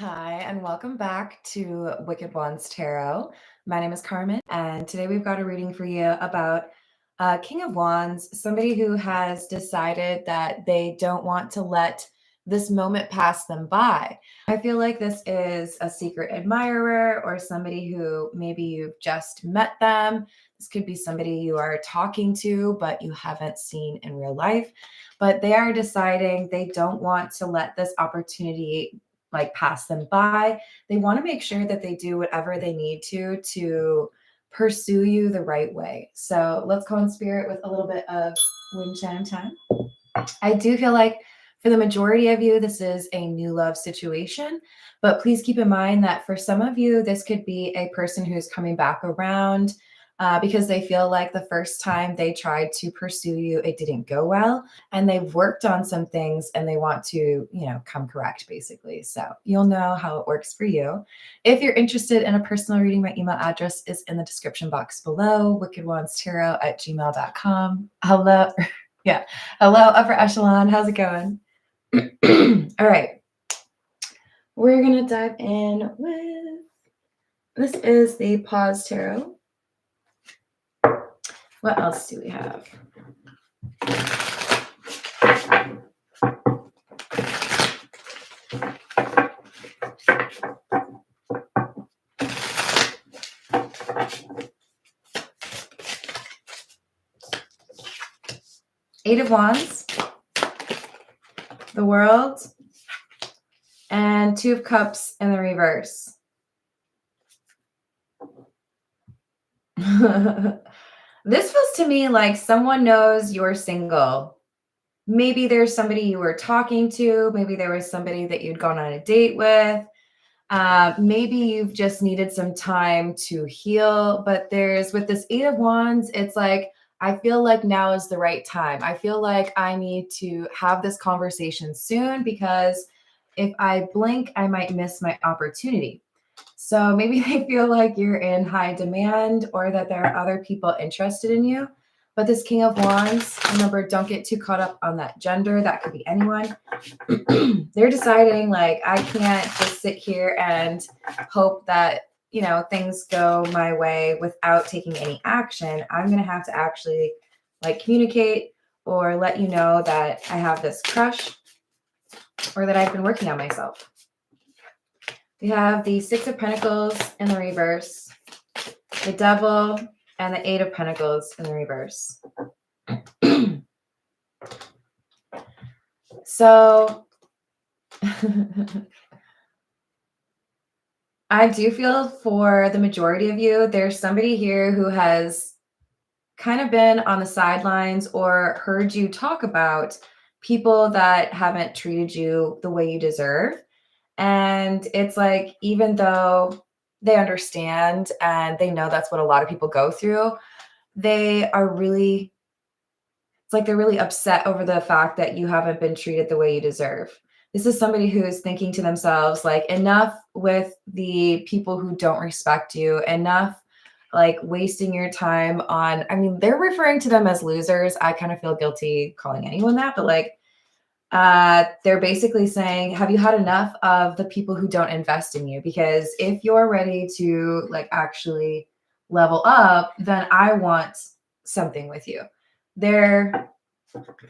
Hi, and welcome back to Wicked Wands Tarot. My name is Carmen, and today we've got a reading for you about King of Wands, somebody who has decided that they don't want to let this moment pass them by. I feel like this is a secret admirer or somebody who maybe you've just met them. This could be somebody you are talking to, but you haven't seen in real life. But they are deciding they don't want to let this opportunity pass them by. They want to make sure that they do whatever they need to pursue you the right way. So let's go in spirit with a little bit of wind chime time. I do feel like for the majority of you, this is a new love situation, but please keep in mind that for some of you, this could be a person who's coming back around because they feel like the first time they tried to pursue you, it didn't go well, and they've worked on some things and they want to, come correct basically. So you'll know how it works for you. If you're interested in a personal reading, my email address is in the description box below, wickedwandstarot@gmail.com. Hello. Yeah. Hello, upper echelon. How's it going? All right. We're going to dive in with, this is the Pause Tarot. What else do we have? Eight of Wands, the World, and Two of Cups in the reverse. This feels to me like someone knows you're single. Maybe there's somebody you were talking to. Maybe there was somebody that you'd gone on a date with. Maybe you've just needed some time to heal. But with this Eight of Wands, it's like, I feel like now is the right time. I feel like I need to have this conversation soon because if I blink, I might miss my opportunity. So maybe they feel like you're in high demand or that there are other people interested in you. But this King of Wands, remember, don't get too caught up on that gender. That could be anyone. They're deciding, like, I can't just sit here and hope that, things go my way without taking any action. I'm going to have to actually, communicate or let you know that I have this crush or that I've been working on myself. We have the Six of Pentacles in the reverse, the Devil, and the Eight of Pentacles in the reverse. So I do feel for the majority of you, there's somebody here who has kind of been on the sidelines or heard you talk about people that haven't treated you the way you deserve. And it's like, even though they understand and they know that's what a lot of people go through, they're really upset over the fact that you haven't been treated the way you deserve. This is somebody who is thinking to themselves, like, enough with the people who don't respect you, enough wasting your time on, they're referring to them as losers. I kind of feel guilty calling anyone that, but they're basically saying, have you had enough of the people who don't invest in you? Because if you're ready to actually level up, then I want something with you. They're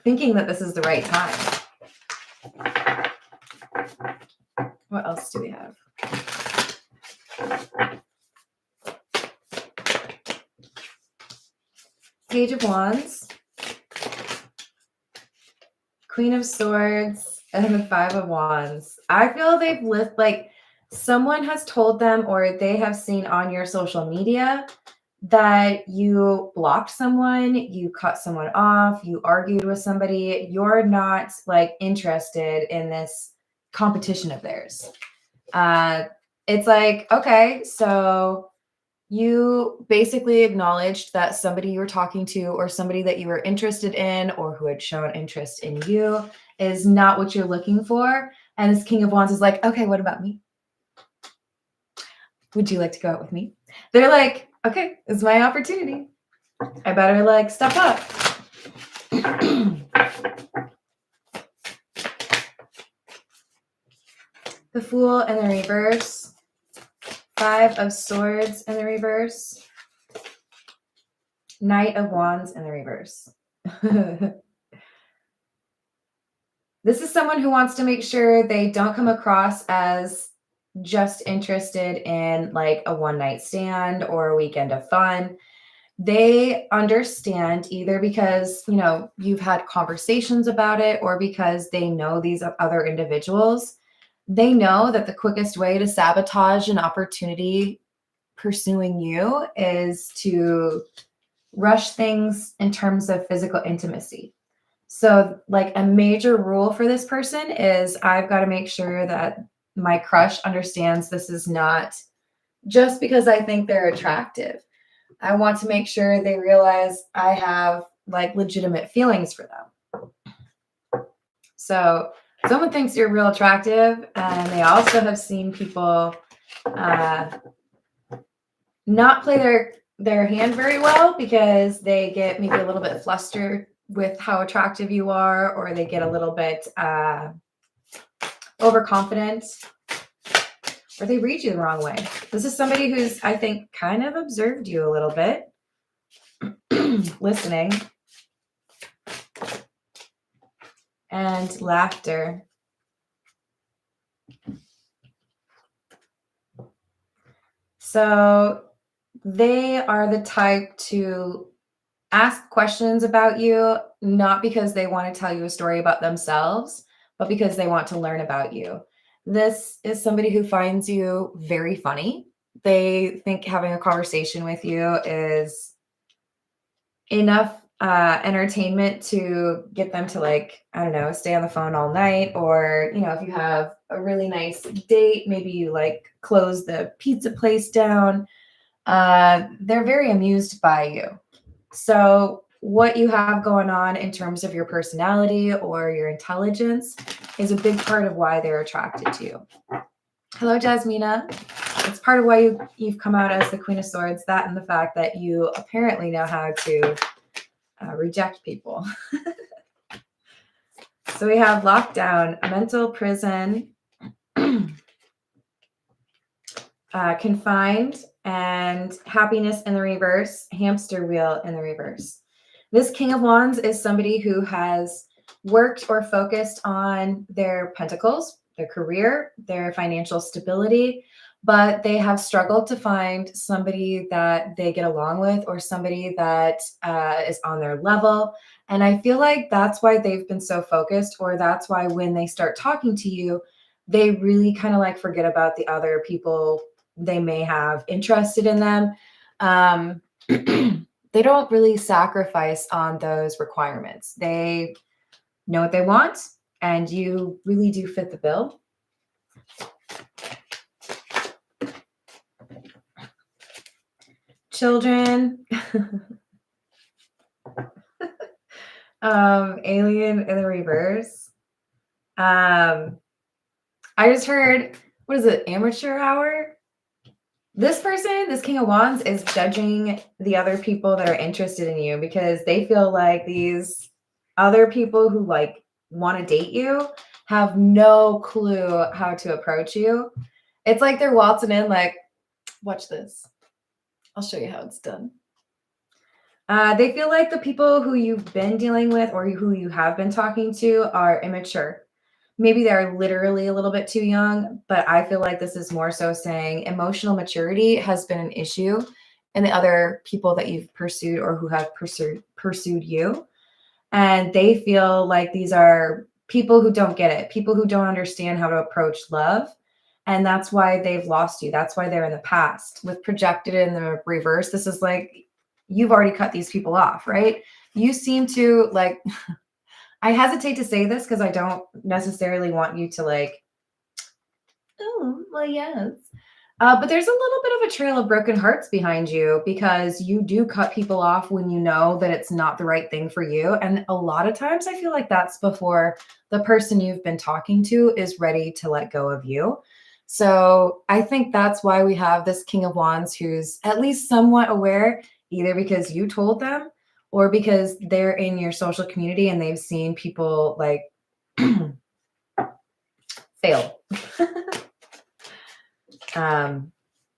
thinking that this is the right time. What else do we have? Page of Wands, Queen of Swords, and the Five of Wands. I feel they've someone has told them or they have seen on your social media that you blocked someone, you cut someone off, you argued with somebody. You're not interested in this competition of theirs. It's like, okay, so you basically acknowledged that somebody you were talking to or somebody that you were interested in or who had shown interest in you is not what you're looking for. And this King of Wands is like, okay, what about me? Would you like to go out with me? They're like, okay, this is my opportunity. I better step up. The Fool in the reverse. Five of Swords in the reverse. Knight of Wands in the reverse. This is someone who wants to make sure they don't come across as just interested in like a one-night stand or a weekend of fun. They understand either because, you know, you've had conversations about it or because they know these other individuals. They know that the quickest way to sabotage an opportunity pursuing you is to rush things in terms of physical intimacy. So, like, a major rule for this person is I've got to make sure that my crush understands this is not just because I think they're attractive. I want to make sure they realize I have like legitimate feelings for them. So, someone thinks you're real attractive, and they also have seen people not play their hand very well because they get maybe a little bit flustered with how attractive you are, or they get a little bit overconfident, or they read you the wrong way. This is somebody who's, I think, kind of observed you a little bit, listening, and laughter. So they are the type to ask questions about you, not because they want to tell you a story about themselves, but because they want to learn about you. This is somebody who finds you very funny. They think having a conversation with you is enough entertainment to get them to, like, I don't know, stay on the phone all night. Or, you know, if you have a really nice date, maybe you like close the pizza place down. They're very amused by you. So what you have going on in terms of your personality or your intelligence is a big part of why they're attracted to you. Hello, Jasmina. It's part of why you've come out as the Queen of Swords, that and the fact that you apparently know how to reject people. So we have lockdown, mental prison, confined, and happiness in the reverse, hamster wheel in the reverse. This King of Wands is somebody who has worked or focused on their pentacles, their career, their financial stability, but they have struggled to find somebody that they get along with or somebody that is on their level. And I feel like that's why they've been so focused, or that's why when they start talking to you, they really kind of like forget about the other people they may have interested in them. They don't really sacrifice on those requirements. They know what they want, and you really do fit the bill. Children. Alien in the reverse. I just heard, what is it, amateur hour? This person, this King of Wands, is judging the other people that are interested in you because they feel like these other people who like want to date you have no clue how to approach you. It's like they're waltzing in like, watch this. I'll show you how it's done. They feel like the people who you've been dealing with or who you have been talking to are immature. Maybe they're literally a little bit too young, but I feel like this is more so saying emotional maturity has been an issue in the other people that you've pursued or who have pursued you. And they feel like these are people who don't get it, people who don't understand how to approach love. And that's why they've lost you. That's why they're in the past. With projected in the reverse, this is like, you've already cut these people off, right? You seem to like, I hesitate to say this because I don't necessarily want you to like, oh, well, yes. But there's a little bit of a trail of broken hearts behind you because you do cut people off when you know that it's not the right thing for you. And a lot of times I feel like that's before the person you've been talking to is ready to let go of you. So I think that's why we have this King of Wands who's at least somewhat aware, either because you told them or because they're in your social community and they've seen people like fail.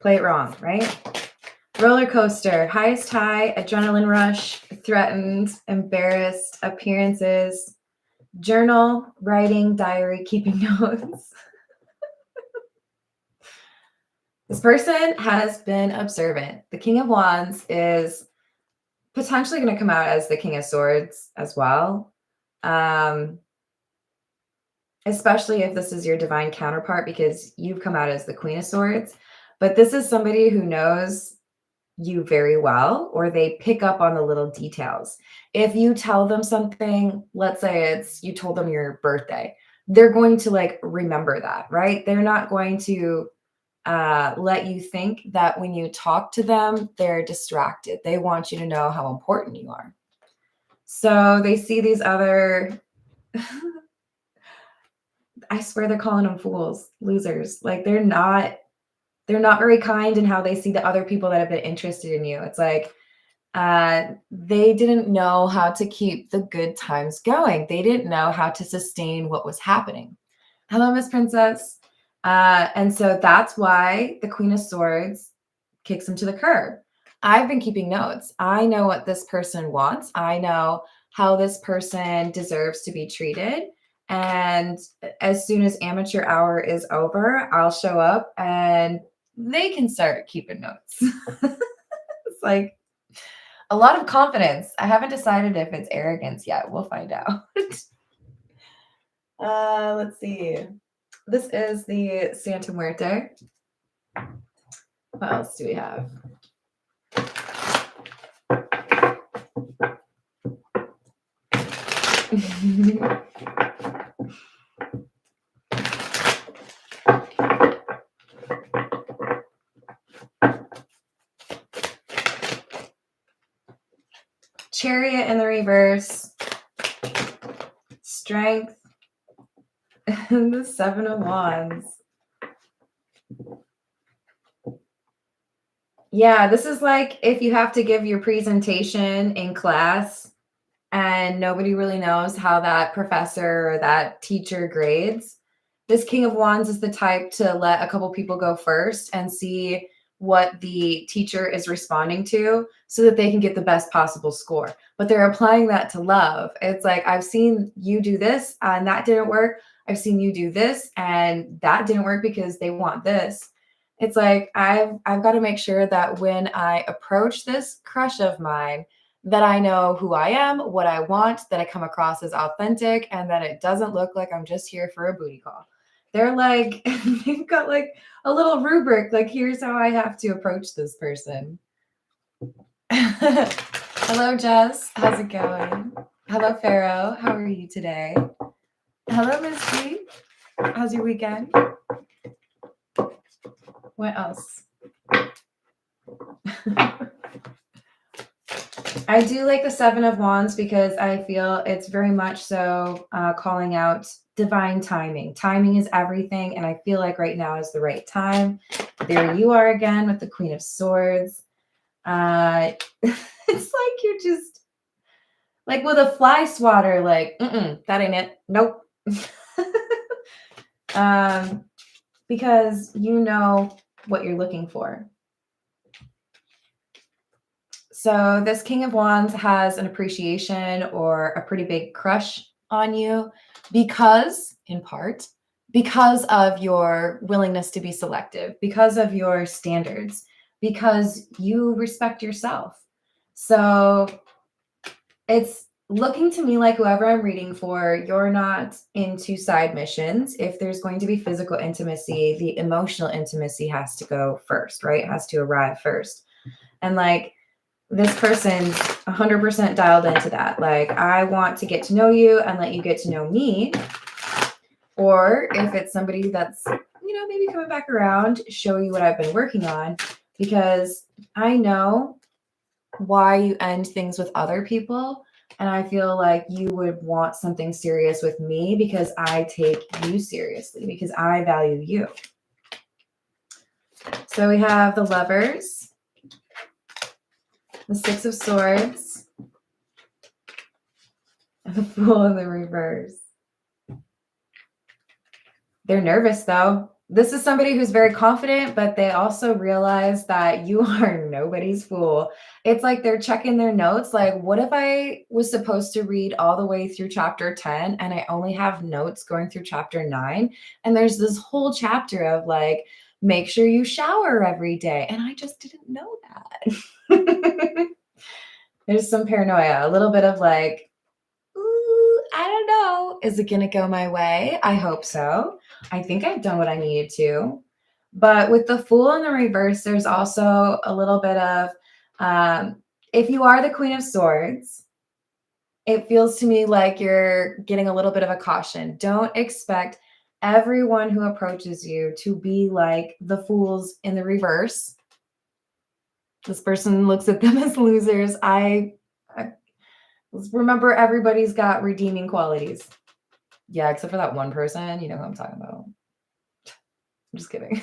Play it wrong, right? Roller coaster, highest high, adrenaline rush, threatened, embarrassed, appearances, journal, writing, diary, keeping notes. This person has been observant. The King of Wands is potentially going to come out as the King of Swords as well. Especially if this is your divine counterpart, because you've come out as the Queen of Swords. But this is somebody who knows you very well, or they pick up on the little details. If you tell them something, let's say it's you told them your birthday, they're going to like remember that, right? They're not going to let you think that when you talk to them, they're distracted. They want you to know how important you are. So they see these other, I swear they're calling them fools, losers. Like they're not very kind in how they see the other people that have been interested in you. It's like they didn't know how to keep the good times going. They didn't know how to sustain what was happening. Hello, Miss Princess. And so that's why the Queen of Swords kicks him to the curb. I've been keeping notes. I know what this person wants. I know how this person deserves to be treated. And as soon as amateur hour is over, I'll show up and they can start keeping notes. It's like a lot of confidence. I haven't decided if it's arrogance yet. We'll find out. Let's see. This is the Santa Muerte. What else do we have? Chariot in the reverse. Strength. And the Seven of Wands. Yeah, this is like if you have to give your presentation in class and nobody really knows how that professor or that teacher grades. This King of Wands is the type to let a couple people go first and see what the teacher is responding to so that they can get the best possible score. But they're applying that to love. It's like, I've seen you do this and that didn't work. I've seen you do this and that didn't work because they want this. It's like, I've got to make sure that when I approach this crush of mine, that I know who I am, what I want, that I come across as authentic, and that it doesn't look like I'm just here for a booty call. They're like, they've got like a little rubric, like, here's how I have to approach this person. Hello, Jess. How's it going? Hello, Pharaoh. How are you today? Hello, Misty. How's your weekend? What else? I do like the Seven of Wands because I feel it's very much so calling out divine timing. Timing is everything, and I feel like right now is the right time. There you are again with the Queen of Swords. It's like you're just like with a fly swatter, like, that ain't it. Nope. Because you know what you're looking for. So this King of Wands has an appreciation or a pretty big crush on you because, in part, because of your willingness to be selective, because of your standards, because you respect yourself. So it's looking to me like whoever I'm reading for, you're not into side missions. If there's going to be physical intimacy, the emotional intimacy has to go first, right? It has to arrive first. And like, this person's 100% dialed into that. Like, I want to get to know you and let you get to know me. Or if it's somebody that's, maybe coming back around, show you what I've been working on, because I know why you end things with other people. And I feel like you would want something serious with me because I take you seriously, because I value you. So we have the Lovers, the Six of Swords, and the Fool in the reverse. They're nervous though. This is somebody who's very confident, but they also realize that you are nobody's fool. It's like they're checking their notes. Like, what if I was supposed to read all the way through chapter 10 and I only have notes going through chapter 9? And there's this whole chapter of like, make sure you shower every day. And I just didn't know that. There's some paranoia, a little bit of like, ooh, I don't know. Is it going to go my way? I hope so. I think I've done what I needed to. But with the Fool in the reverse, there's also a little bit of, if you are the Queen of Swords, it feels to me like you're getting a little bit of a caution. Don't expect everyone who approaches you to be like the fools in the reverse. This person looks at them as losers. I remember everybody's got redeeming qualities. Yeah, except for that one person. You know who I'm talking about. I'm just kidding.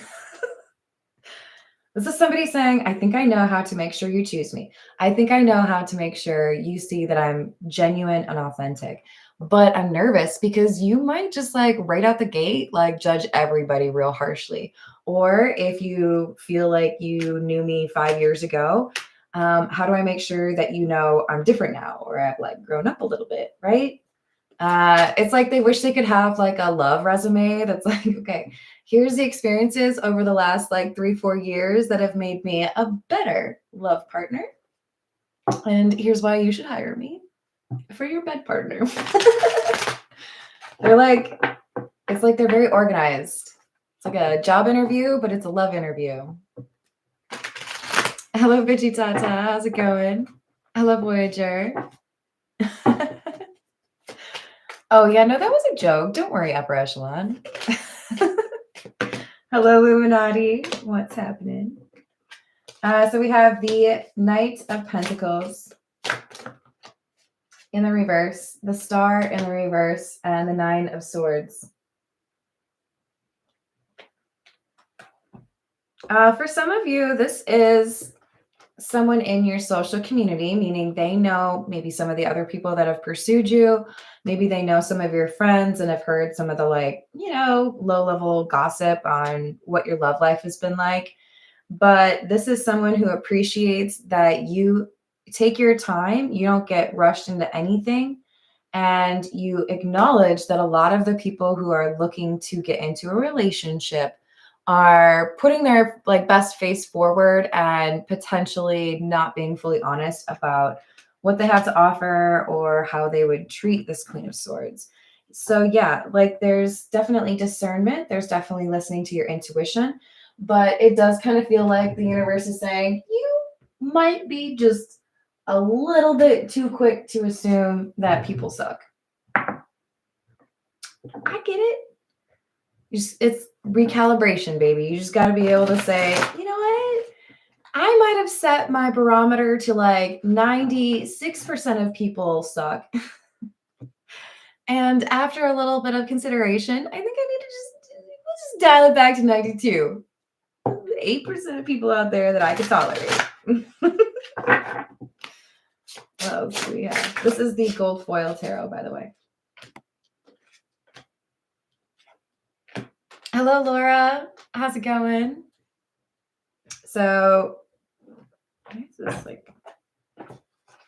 This is somebody saying, I think I know how to make sure you choose me. I think I know how to make sure you see that I'm genuine and authentic. But I'm nervous because you might just like right out the gate, like judge everybody real harshly. Or if you feel like you knew me 5 years ago, how do I make sure that you know I'm different now or I've like grown up a little bit, right? It's like they wish they could have like a love resume that's like, okay, here's the experiences over the last like 3-4 years that have made me a better love partner. And here's why you should hire me for your bed partner. They're like, it's like they're very organized. It's like a job interview, but it's a love interview. Hello, Bitchy Tata. How's it going? Hello, Voyager. Oh, yeah, no, that was a joke. Don't worry, upper echelon. Hello, Illuminati. What's happening? So we have the Knight of Pentacles in the reverse, the Star in the reverse, and the Nine of Swords. For some of you, this is someone in your social community, meaning they know maybe some of the other people that have pursued you. Maybe they know some of your friends and have heard some of the like, low-level gossip on what your love life has been like. But this is someone who appreciates that you take your time, you don't get rushed into anything, and you acknowledge that a lot of the people who are looking to get into a relationship are putting their like best face forward and potentially not being fully honest about what they have to offer or how they would treat this Queen of Swords. So yeah, like there's definitely discernment, there's definitely listening to your intuition, but it does kind of feel like the universe is saying you might be just a little bit too quick to assume that people suck. I get it. It's recalibration, baby. You just got to be able to say, you know what? I might have set my barometer to like 96% of people suck. And after a little bit of consideration, I think I need to just dial it back to 92. 8% of people out there that I could tolerate. What else do we have? This is the gold foil tarot, by the way. Hello, Laura. How's it going? So, what is this like?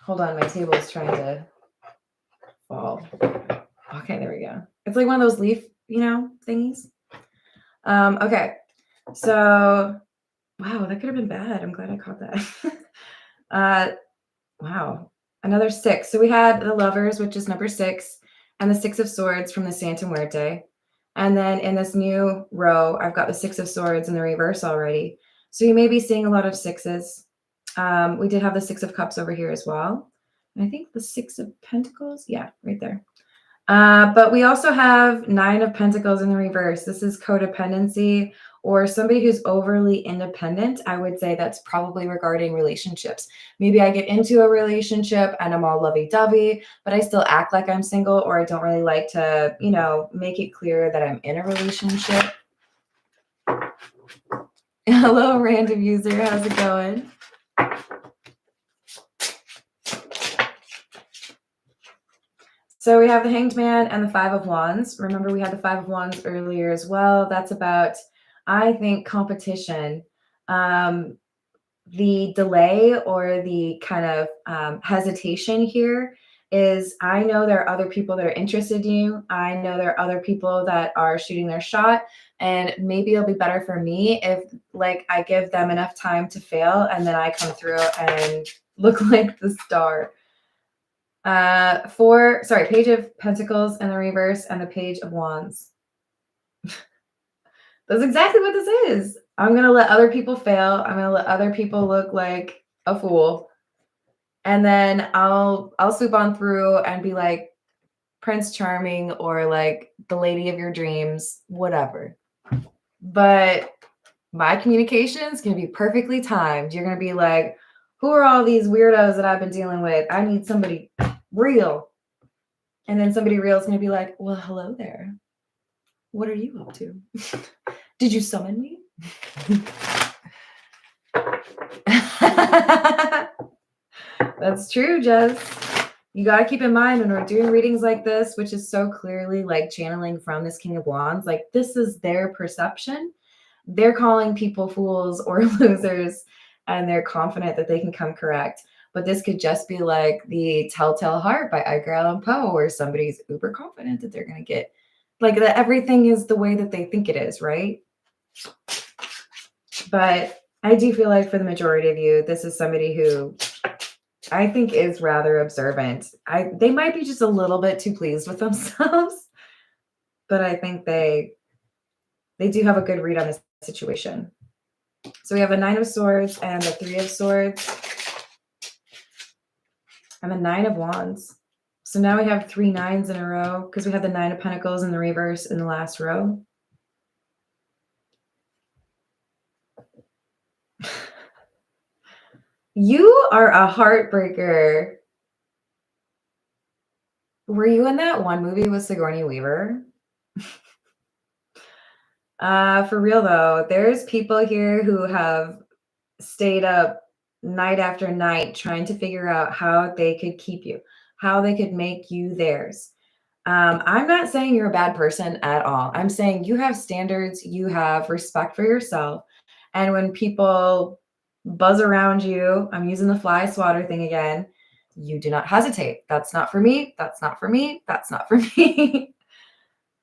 Hold on, my table is trying to fall. Okay, there we go. It's like one of those leaf, thingies. Okay. So, wow, that could have been bad. I'm glad I caught that. Wow. Another 6. So we had the Lovers, which is number 6, and the 6 of Swords from the Santa Muerte. And then in this new row, I've got the 6 of Swords in the reverse already. So you may be seeing a lot of 6s. We did have the 6 of Cups over here as well. And I think the 6 of Pentacles. Yeah, right there. But we also have 9 of Pentacles in the reverse. This is codependency or somebody who's overly independent. I would say that's probably regarding relationships. Maybe I get into a relationship and I'm all lovey-dovey, but I still act like I'm single, or I don't really like to, make it clear that I'm in a relationship. Hello, random user. How's it going? So we have the Hanged Man and the Five of Wands. Remember, we had the Five of Wands earlier as well. That's about, I think, competition. The delay or the kind of hesitation here is, I know there are other people that are interested in you. I know there are other people that are shooting their shot, and maybe it'll be better for me if like I give them enough time to fail and then I come through and look like the star. Page of Pentacles in the reverse and the Page of Wands. That's exactly what this is. I'm going to let other people fail. I'm going to let other people look like a fool. And then I'll swoop on through and be like Prince Charming or like the lady of your dreams, whatever. But my communication is going to be perfectly timed. You're going to be like, who are all these weirdos that I've been dealing with? I need somebody real. And then somebody real is going to be like, well, hello there. What are you up to? Did you summon me? That's true, Jess. You got to keep in mind when we're doing readings like this, which is so clearly like channeling from this King of Wands, like this is their perception. They're calling people fools or losers, and they're confident that they can come correct. But this could just be like the Telltale Heart by Edgar Allan Poe, where somebody's uber confident that they're going to get like that everything is the way that they think it is, right? But I do feel like for the majority of you, this is somebody who I think is rather observant. They might be just a little bit too pleased with themselves, but I think they do have a good read on this situation. So we have a Nine of Swords and the Three of Swords and the Nine of Wands. So now we have 3 nines in a row because we had the Nine of Pentacles in the reverse in the last row. You are a heartbreaker. Were you in that one movie with Sigourney Weaver? For real though, there's people here who have stayed up night after night trying to figure out how they could keep you, how they could make you theirs. I'm not saying you're a bad person at all. I'm saying you have standards, you have respect for yourself. And when people buzz around you, I'm using the fly swatter thing again, you do not hesitate. That's not for me. That's not for me. That's not for me.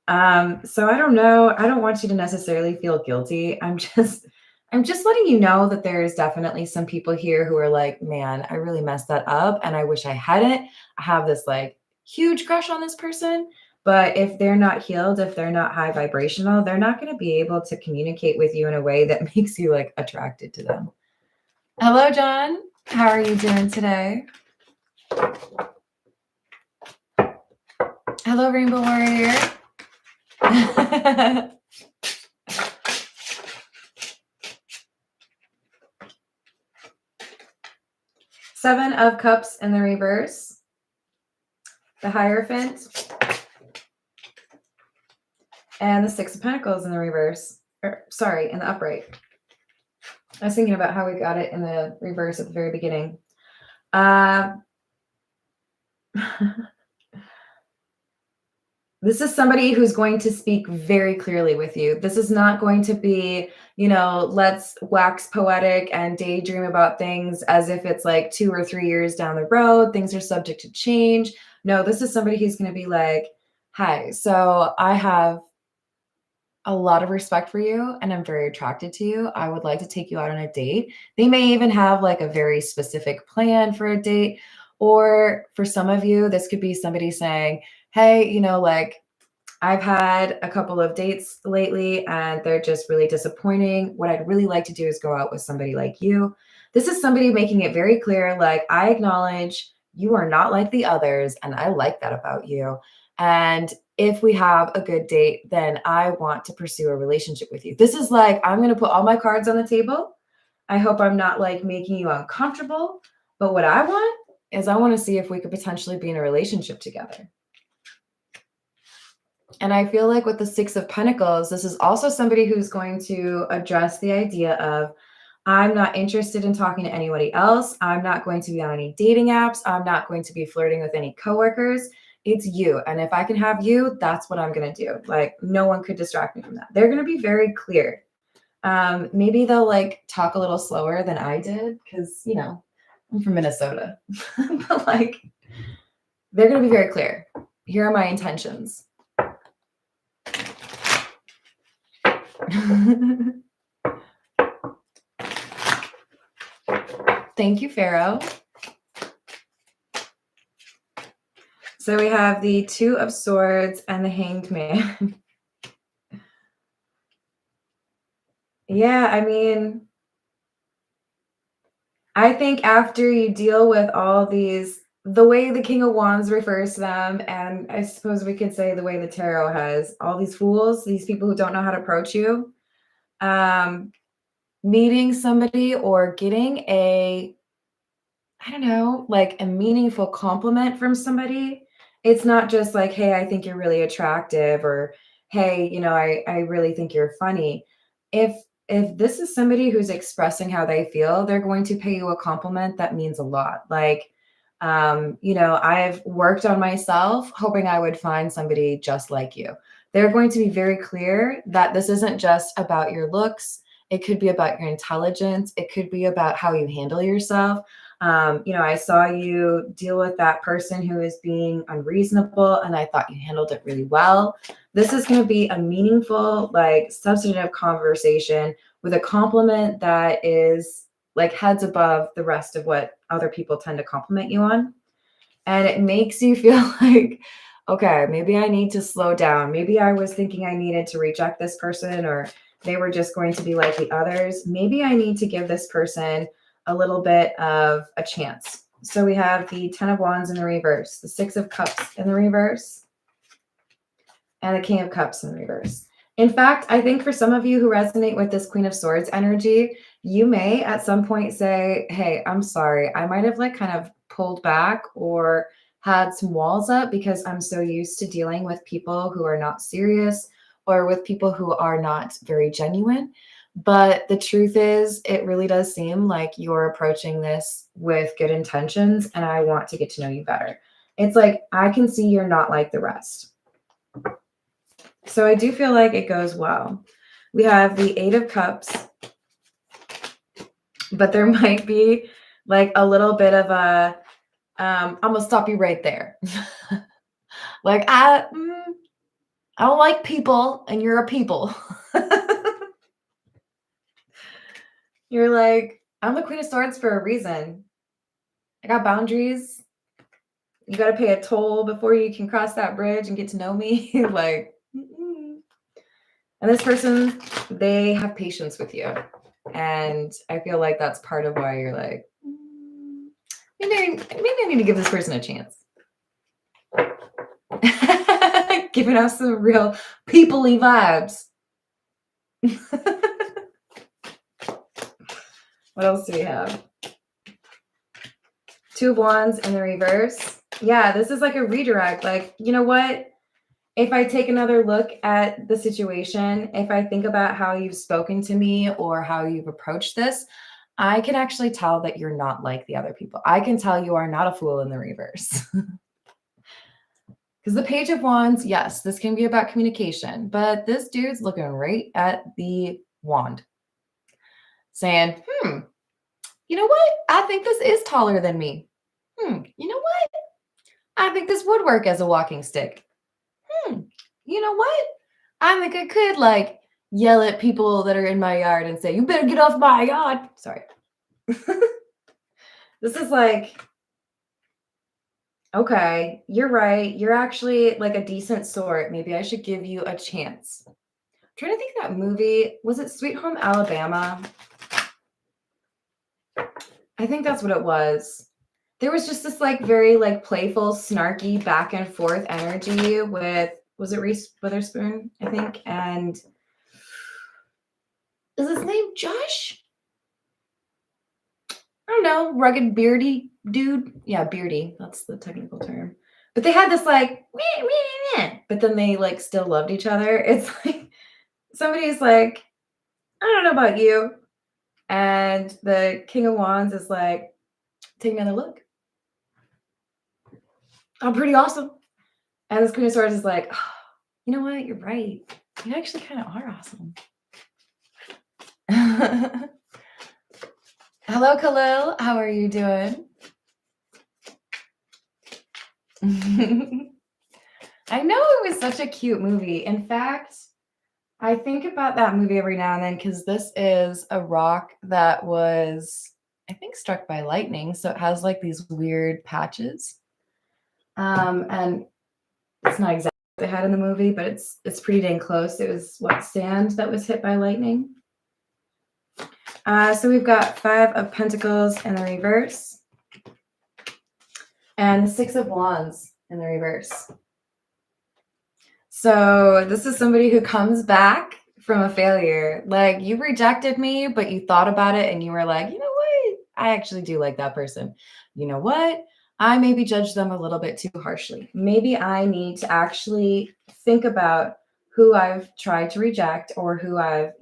So I don't know. I don't want you to necessarily feel guilty. I'm just letting you know that there's definitely some people here who are like, man, I really messed that up and I wish I hadn't. I have this like huge crush on this person, but if they're not healed, if they're not high vibrational, they're not going to be able to communicate with you in a way that makes you like attracted to them. Hello, John. How are you doing today? Hello, Rainbow Warrior. Seven of Cups in the reverse, the Hierophant, and the Six of Pentacles in the reverse. In the upright. I was thinking about how we got it in the reverse at the very beginning. This is somebody who's going to speak very clearly with you. This is not going to be, let's wax poetic and daydream about things as if it's like 2 or 3 years down the road. Things are subject to change. No, this is somebody who's going to be like, hi, so I have a lot of respect for you and I'm very attracted to you. I would like to take you out on a date. They may even have like a very specific plan for a date. Or for some of you, this could be somebody saying, hey, like I've had a couple of dates lately and they're just really disappointing. What I'd really like to do is go out with somebody like you. This is somebody making it very clear, like, I acknowledge you are not like the others and I like that about you. And if we have a good date, then I want to pursue a relationship with you. This is like, I'm going to put all my cards on the table. I hope I'm not like making you uncomfortable. But what I want is I want to see if we could potentially be in a relationship together. And I feel like with the Six of Pentacles, this is also somebody who's going to address the idea of, I'm not interested in talking to anybody else. I'm not going to be on any dating apps. I'm not going to be flirting with any coworkers. It's you. And if I can have you, that's what I'm going to do. Like, no one could distract me from that. They're going to be very clear. Maybe they'll like talk a little slower than I did because, you know, I'm from Minnesota. But like, they're going to be very clear. Here are my intentions. Thank you, Pharaoh. So we have the Two of Swords and the Hanged Man. Yeah, I mean, I think after you deal with all these, the way the King of Wands refers to them, and I suppose we could say the way the tarot has all these fools, these people who don't know how to approach you, meeting somebody or getting a, I don't know, like a meaningful compliment from somebody. It's not just like, hey, I think you're really attractive, or hey, you know, I really think you're funny. If this is somebody who's expressing how they feel, they're going to pay you a compliment that means a lot. Like, you know, I've worked on myself hoping I would find somebody just like you. They're going to be very clear that this isn't just about your looks. It could be about your intelligence. It could be about how you handle yourself. You know, I saw you deal with that person who is being unreasonable, and I thought you handled it really well. This is going to be a meaningful, like, substantive conversation with a compliment that is like heads above the rest of what other people tend to compliment you on. And it makes you feel like, okay, maybe I need to slow down. Maybe I was thinking I needed to reject this person, or they were just going to be like the others. Maybe I need to give this person a little bit of a chance. So we have the Ten of Wands in the reverse, the Six of Cups in the reverse, and the King of Cups in the reverse. In fact, I think for some of you who resonate with this Queen of Swords energy, you may at some point say, hey, I'm sorry. I might have like kind of pulled back or had some walls up because I'm so used to dealing with people who are not serious or with people who are not very genuine. But the truth is, it really does seem like you're approaching this with good intentions, and I want to get to know you better. It's like, I can see you're not like the rest. So I do feel like it goes well. We have the Eight of Cups, but there might be like a little bit of a, I'm going to stop you right there. Like, I don't like people, and you're a people. You're like, I'm the Queen of Swords for a reason. I got boundaries. You got to pay a toll before you can cross that bridge and get to know me. Like, and this person, they have patience with you. And I feel like that's part of why you're like, maybe I need to give this person a chance. Giving us some real people-y vibes. What else do we have? Two of Wands in the reverse. Yeah, this is like a redirect. Like, you know what? If I take another look at the situation, if I think about how you've spoken to me or how you've approached this, I can actually tell that you're not like the other people. I can tell you are not a fool in the reverse. Because the Page of Wands, yes, this can be about communication, but this dude's looking right at the wand saying, you know what? I think this is taller than me. You know what? I think this would work as a walking stick. You know what? I think I could like yell at people that are in my yard and say, you better get off my yard. Sorry. This is like, okay, you're right. You're actually like a decent sort. Maybe I should give you a chance. I'm trying to think of that movie. Was it Sweet Home Alabama? I think that's what it was. There was just this like very like playful, snarky back and forth energy with, was it Reese Witherspoon, I think? And is his name Josh? I don't know, rugged beardy dude. Yeah, beardy. That's the technical term. But they had this like, meh, meh, meh, but then they like still loved each other. It's like somebody's like, I don't know about you. And the King of Wands is like, take another look. I'm pretty awesome. And this Queen of Swords is like, oh, you know what? You're right. You actually kind of are awesome. Hello, Khalil. How are you doing? I know it was such a cute movie. In fact, I think about that movie every now and then because this is a rock that was, I think, struck by lightning. So it has like these weird patches. And it's not exactly what they had in the movie, but it's pretty dang close. It was what, sand that was hit by lightning. So we've got 5 of Pentacles in the reverse and the 6 of Wands in the reverse. So this is somebody who comes back from a failure. Like, you rejected me, but you thought about it and you were like, you know what? I actually do like that person. You know what? I maybe judged them a little bit too harshly. Maybe I need to actually think about who I've tried to reject or who I've,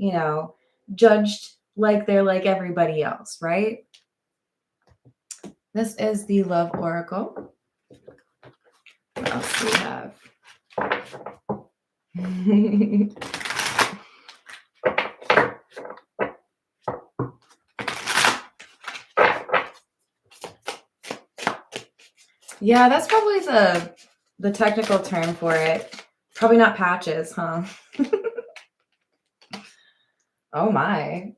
judged like they're like everybody else, right? This is the Love Oracle. What else do we have? Yeah, that's probably the technical term for it. Probably not patches, huh? Oh my.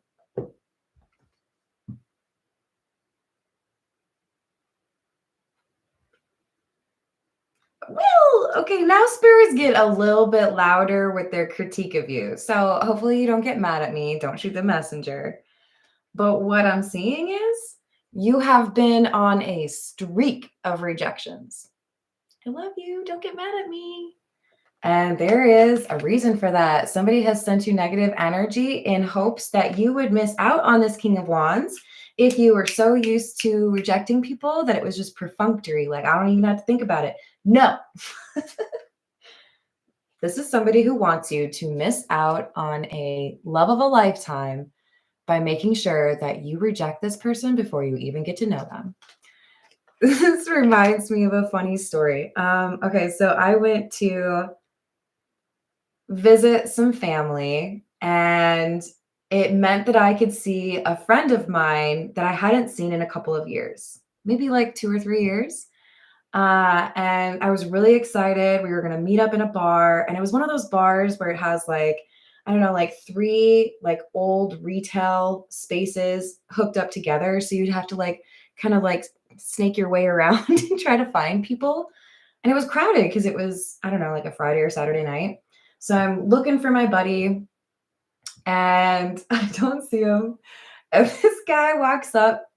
Well, okay, now spirits get a little bit louder with their critique of you. So hopefully you don't get mad at me. Don't shoot the messenger. But what I'm seeing is you have been on a streak of rejections. I love you. Don't get mad at me. And there is a reason for that. Somebody has sent you negative energy in hopes that you would miss out on this King of Wands if you were so used to rejecting people that it was just perfunctory. Like, I don't even have to think about it. No. This is somebody who wants you to miss out on a love of a lifetime by making sure that you reject this person before you even get to know them. This reminds me of a funny story. Okay, so I went to visit some family, and it meant that I could see a friend of mine that I hadn't seen in a couple of years, maybe like 2 or 3 years. And I was really excited. We were going to meet up in a bar, and it was one of those bars where it has like, I don't know, like 3 like old retail spaces hooked up together. So you'd have to like kind of like snake your way around and try to find people. And it was crowded because it was, I don't know, like a Friday or Saturday night. So I'm looking for my buddy and I don't see him. And this guy walks up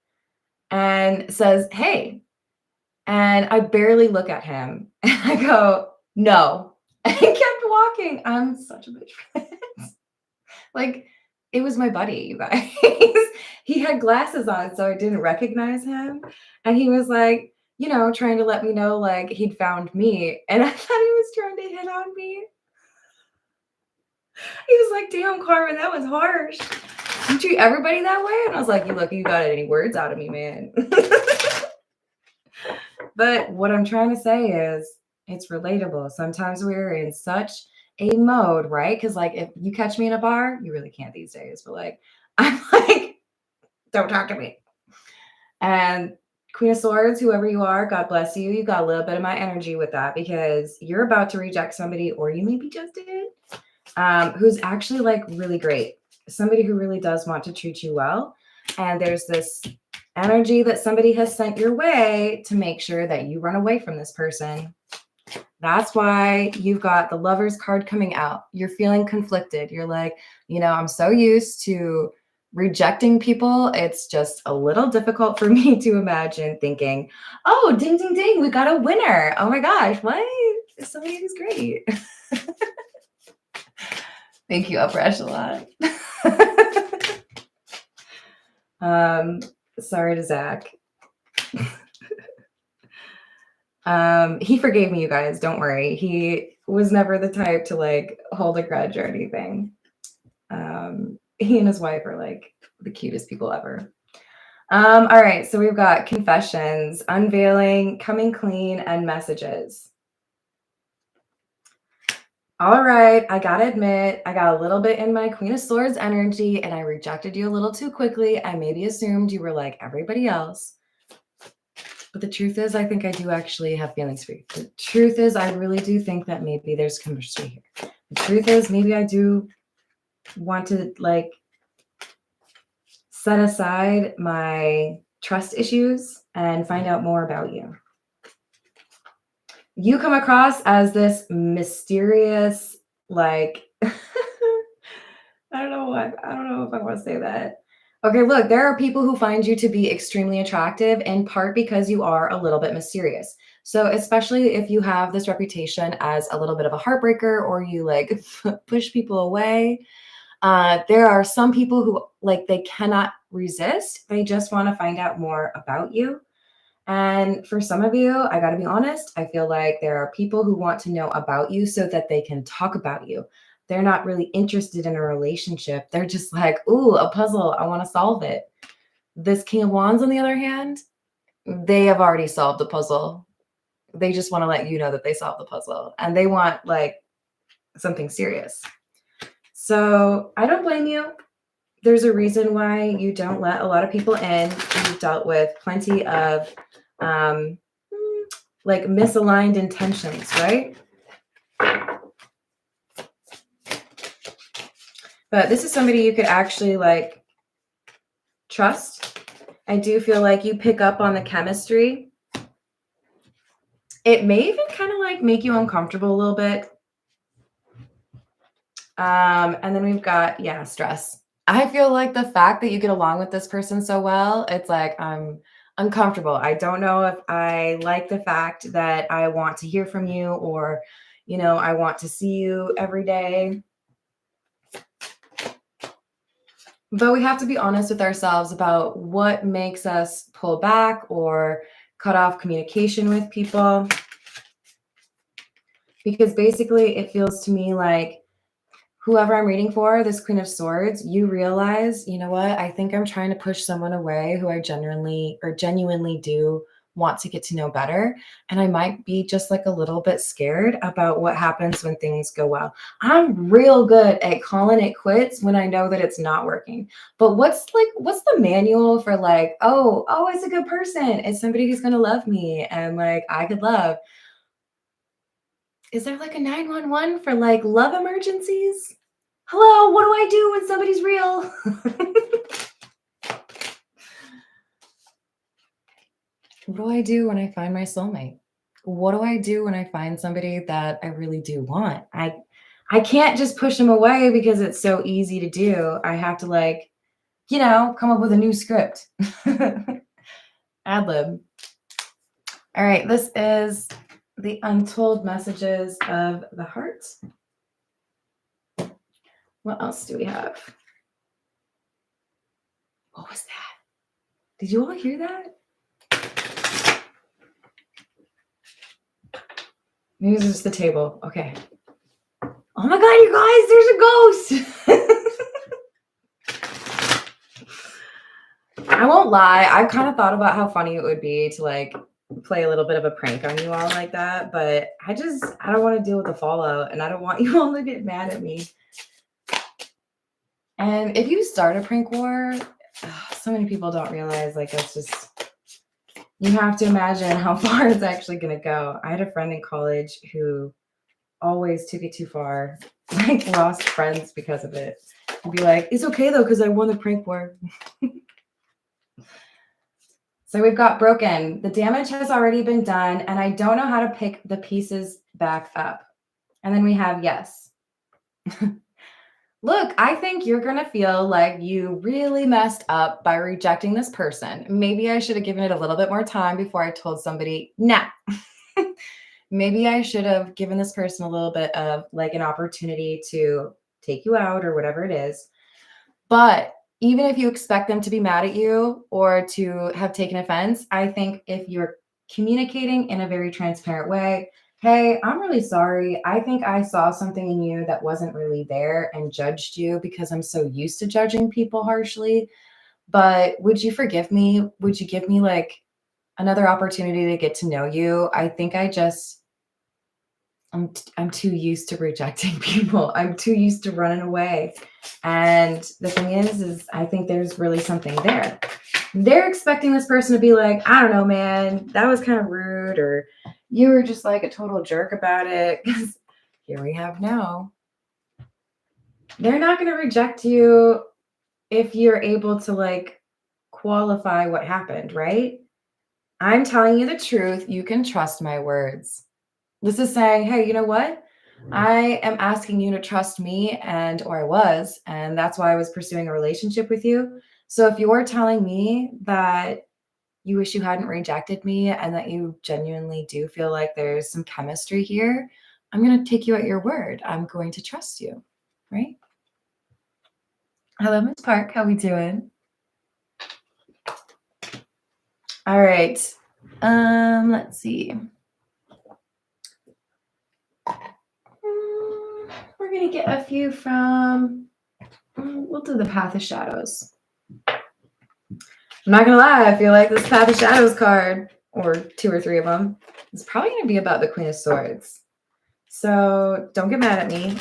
and says, "Hey." And I barely look at him. And I go, "No." And he kept walking. I'm such a bitch for this. Like, it was my buddy, you guys. He had glasses on, so I didn't recognize him. And he was like, trying to let me know like he'd found me. And I thought he was trying to hit on me. He was like, "Damn, Carmen, that was harsh. You treat everybody that way?" And I was like, you got any words out of me, man." But what I'm trying to say is it's relatable. Sometimes we're in such a mode, right? Because like if you catch me in a bar, you really can't these days, but like I'm like, don't talk to me. And Queen of Swords, whoever you are, God bless you. You got a little bit of my energy with that because you're about to reject somebody, or you maybe just did, who's actually like really great. Somebody who really does want to treat you well. And there's this energy that somebody has sent your way to make sure that you run away from this person. That's why you've got the Lovers card coming out. You're feeling conflicted. You're like, I'm so used to rejecting people. It's just a little difficult for me to imagine thinking, "Oh, ding, ding, ding, we got a winner. Oh my gosh, what? Somebody who's great." Thank you, Upper Echelon. Sorry to Zach. He forgave me, you guys. Don't worry. He was never the type to like hold a grudge or anything. He and his wife are like the cutest people ever. All right, so we've got confessions, unveiling, coming clean, and messages. All right, I gotta admit, I got a little bit in my Queen of Swords energy and I rejected you a little too quickly. I maybe assumed you were like everybody else. But the truth is, I think I do actually have feelings for you. The truth is, I really do think that maybe there's chemistry here. The truth is, maybe I do want to like set aside my trust issues and find out more about you. You come across as this mysterious, like, I don't know what, I don't know if I want to say that. Okay, look, there are people who find you to be extremely attractive in part because you are a little bit mysterious. So, especially if you have this reputation as a little bit of a heartbreaker or you like push people away, there are some people who like they cannot resist. They just want to find out more about you. And for some of you, I got to be honest, I feel like there are people who want to know about you so that they can talk about you. They're not really interested in a relationship. They're just like, ooh, a puzzle. I want to solve it. This King of Wands, on the other hand, they have already solved the puzzle. They just want to let you know that they solved the puzzle and they want like something serious. So I don't blame you. There's a reason why you don't let a lot of people in. You've dealt with plenty of um, like misaligned intentions, right? But this is somebody you could actually like trust. I do feel like you pick up on the chemistry. It may even kind of like make you uncomfortable a little bit. And then we've got, yeah, stress. I feel like the fact that you get along with this person so well, it's like I'm uncomfortable. I don't know if I like the fact that I want to hear from you or, you know, I want to see you every day. But we have to be honest with ourselves about what makes us pull back or cut off communication with people. Because basically, it feels to me like whoever I'm reading for, this Queen of Swords, you realize, you know what? I think I'm trying to push someone away who I genuinely do want to get to know better. And I might be just like a little bit scared about what happens when things go well. I'm real good at calling it quits when I know that it's not working. But what's the manual for like, oh, it's a good person. It's somebody who's gonna love me and like I could love. Is there like a 911 for like love emergencies? Hello, what do I do when somebody's real? What do I do when I find my soulmate? What do I do when I find somebody that I really do want? I can't just push them away because it's so easy to do. I have to like, you know, come up with a new script. Ad lib. All right, this is the untold messages of the heart. What else do we have? What was that? Did you all hear that? Maybe it's just the table. Okay. Oh my God, you guys, there's a ghost. I won't lie. I've kind of thought about how funny it would be to like play a little bit of a prank on you all like that, but I don't want to deal with the fallout and I don't want you all to get mad at me. And if you start a prank war, so many people don't realize like it's just, you have to imagine how far it's actually going to go. I had a friend in college who always took it too far, like lost friends because of it. And be like, it's okay though, because I won the prank war. So we've got broken. The damage has already been done, and I don't know how to pick the pieces back up. And then we have yes. Look, I think you're going to feel like you really messed up by rejecting this person. Maybe I should have given it a little bit more time before I told somebody, nah. Maybe I should have given this person a little bit of like an opportunity to take you out or whatever it is. But even if you expect them to be mad at you or to have taken offense, I think if you're communicating in a very transparent way, hey, I'm really sorry. I think I saw something in you that wasn't really there and judged you because I'm so used to judging people harshly. But would you forgive me? Would you give me like another opportunity to get to know you? I think I'm too used to rejecting people. I'm too used to running away. And the thing is I think there's really something there. They're expecting this person to be like, I don't know, man, that was kind of rude, or you were just like a total jerk about it. Here we have no. They're not going to reject you if you're able to like qualify what happened, right? I'm telling you the truth. You can trust my words. This is saying, hey, you know what? I am asking you to trust me, or I was, and that's why I was pursuing a relationship with you. So if you're telling me that you wish you hadn't rejected me and that you genuinely do feel like there's some chemistry here, I'm going to take you at your word. I'm going to trust you, right? Hello, Miss Park. How we doing? All right. Let's see. We're going to get a few from, we'll do the Path of Shadows. I'm not going to lie. I feel like this Path of Shadows card, or 2 or 3 of them, is probably going to be about the Queen of Swords. So don't get mad at me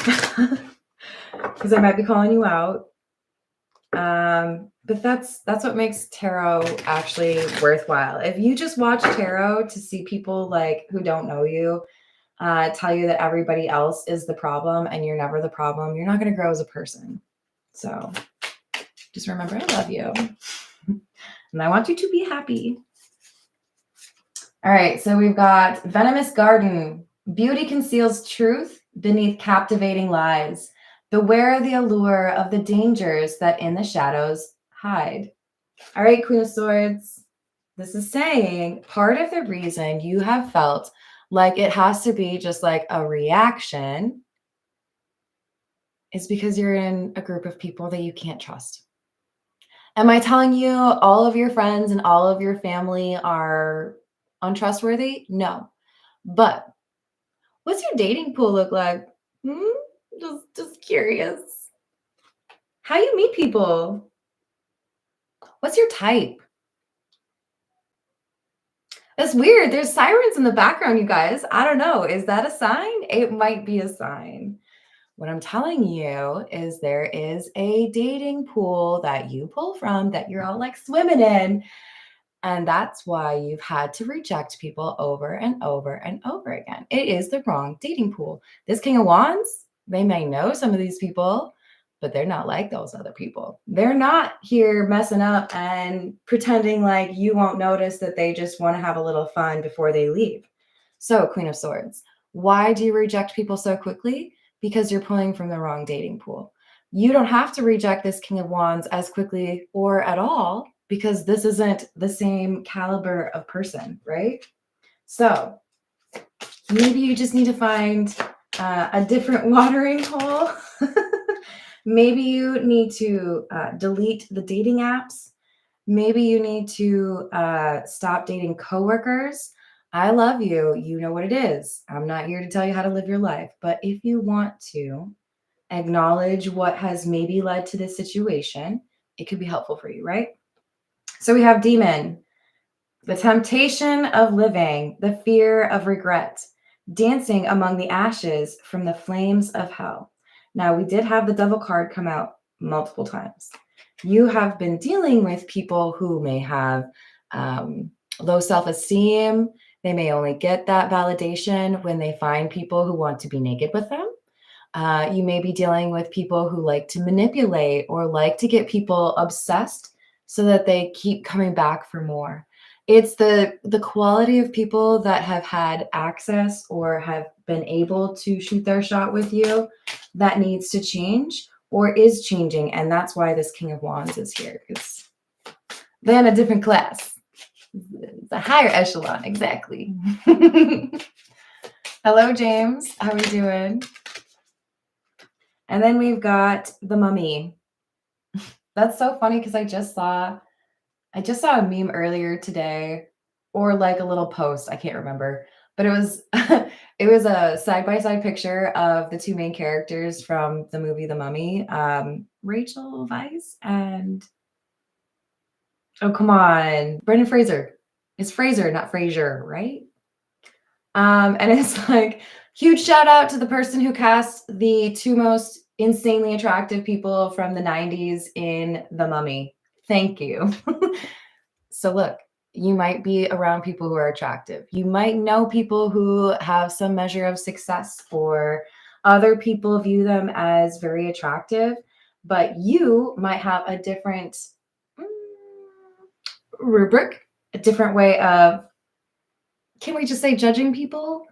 because I might be calling you out. But that's what makes tarot actually worthwhile. If you just watch tarot to see people like who don't know you tell you that everybody else is the problem and you're never the problem, you're not going to grow as a person. So just remember, I love you and I want you to be happy. All right, so we've got Venomous Garden. Beauty conceals truth beneath captivating lies. Beware the allure of the dangers that in the shadows hide. All right, Queen of Swords. This is saying part of the reason you have felt like it has to be just like a reaction is because you're in a group of people that you can't trust. Am I telling you all of your friends and all of your family are untrustworthy? No. But what's your dating pool look like? Just curious. How you meet people? What's your type? That's weird. There's sirens in the background, you guys. I don't know. Is that a sign? It might be a sign. What I'm telling you is there is a dating pool that you pull from that you're all like swimming in. And that's why you've had to reject people over and over and over again. It is the wrong dating pool. This King of Wands, they may know some of these people, but they're not like those other people. They're not here messing up and pretending like you won't notice that they just want to have a little fun before they leave. So, Queen of Swords, why do you reject people so quickly? Because you're pulling from the wrong dating pool. You don't have to reject this King of Wands as quickly or at all because this isn't the same caliber of person, right? So maybe you just need to find a different watering hole. Maybe you need to delete the dating apps. Maybe you need to stop dating coworkers. I love you. You know what it is. I'm not here to tell you how to live your life. But if you want to acknowledge what has maybe led to this situation, it could be helpful for you, right? So we have Demon, the temptation of living, the fear of regret, dancing among the ashes from the flames of hell. Now, we did have the Devil card come out multiple times. You have been dealing with people who may have low self-esteem. They may only get that validation when they find people who want to be naked with them. You may be dealing with people who like to manipulate or like to get people obsessed so that they keep coming back for more. It's the quality of people that have had access or have been able to shoot their shot with you that needs to change or is changing. And that's why this King of Wands is here, because they're in a different class. It's a higher echelon, exactly. Hello, James. How are you doing? And then we've got the Mummy. That's so funny because I just saw a meme earlier today, or like a little post, I can't remember, but it was it was a side-by-side picture of the 2 main characters from the movie The Mummy, Rachel Weisz and oh come on, Brendan Fraser. It's Fraser, not Frasier, right? And it's like Huge shout out to the person who cast the two most insanely attractive people from the 90s in The Mummy. Thank you. So look, you might be around people who are attractive. You might know people who have some measure of success, or other people view them as very attractive, but you might have a different mm, rubric, a different way of, can we just say, judging people?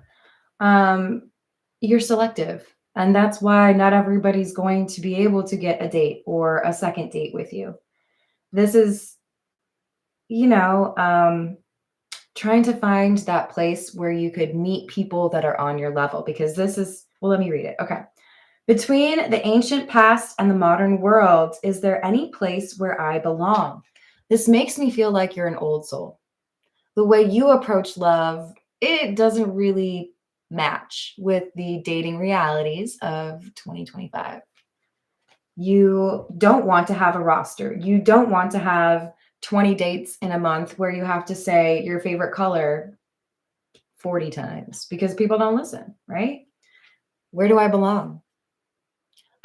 You're selective. And that's why not everybody's going to be able to get a date or a second date with you. This is, you know, trying to find that place where you could meet people that are on your level, because this is, well, let me read it. Okay. Between the ancient past and the modern world, is there any place where I belong? This makes me feel like you're an old soul. The way you approach love, it doesn't really match with the dating realities of 2025. You don't want to have a roster. You don't want to have 20 dates in a month where you have to say your favorite color 40 times, because people don't listen, right? Where do I belong?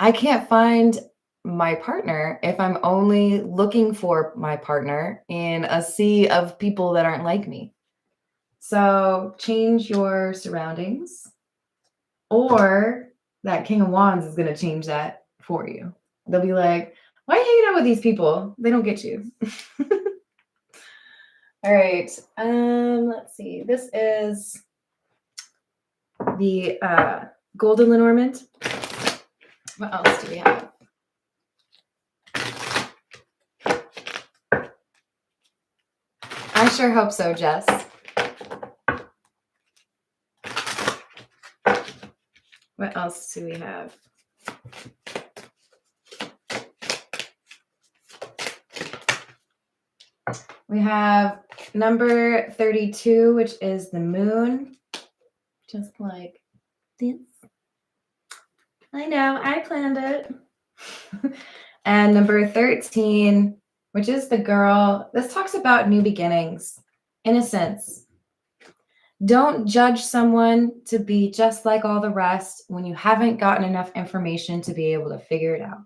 I can't find my partner if I'm only looking for my partner in a sea of people that aren't like me. So change your surroundings, or that King of Wands is going to change that for you. They'll be like, why are you hanging out with these people? They don't get you. All right. Let's see. This is the Golden Lenormand. What else do we have? I sure hope so, Jess. What else do we have? We have number 32, which is the moon. Just like this. I know, I planned it. And number 13, which is the girl. This talks about new beginnings, innocence. Don't judge someone to be just like all the rest when you haven't gotten enough information to be able to figure it out.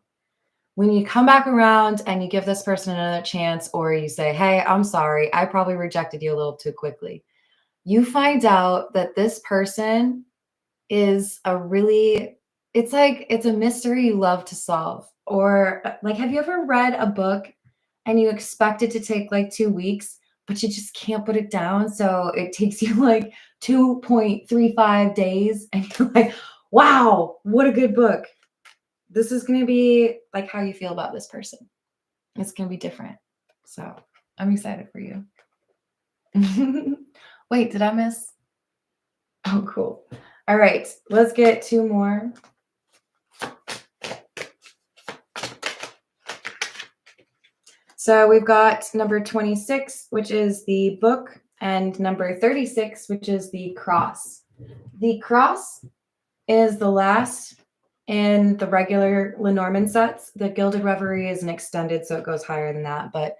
When you come back around and you give this person another chance, or you say, hey, I'm sorry, I probably rejected you a little too quickly, you find out that this person is it's like, it's a mystery you love to solve. Or like, have you ever read a book and you expect it to take like 2 weeks, but you just can't put it down? So it takes you like 2.35 days and you're like, wow, what a good book. This is going to be like how you feel about this person. It's going to be different. So I'm excited for you. Wait, did I miss? Oh, cool. All right, let's get 2 more. So we've got number 26, which is the book, and number 36, which is the cross. The cross is the last in the regular Lenormand sets. The Gilded Reverie is an extended, so it goes higher than that. But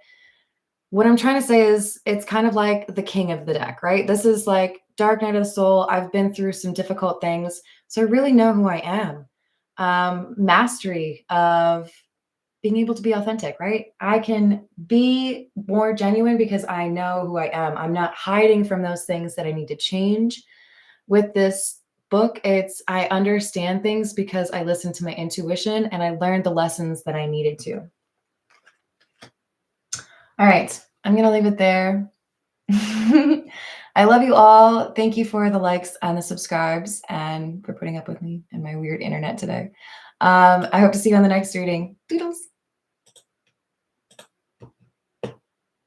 what I'm trying to say is it's kind of like the king of the deck, right? This is like Dark Night of the Soul. I've been through some difficult things, so I really know who I am. Mastery of being able to be authentic, right? I can be more genuine because I know who I am. I'm not hiding from those things that I need to change. With this book, it's I understand things because I listened to my intuition and I learned the lessons that I needed to. All right, I'm going to leave it there. I love you all. Thank you for the likes and the subscribes and for putting up with me and my weird internet today. I hope to see you on the next reading. Doodles.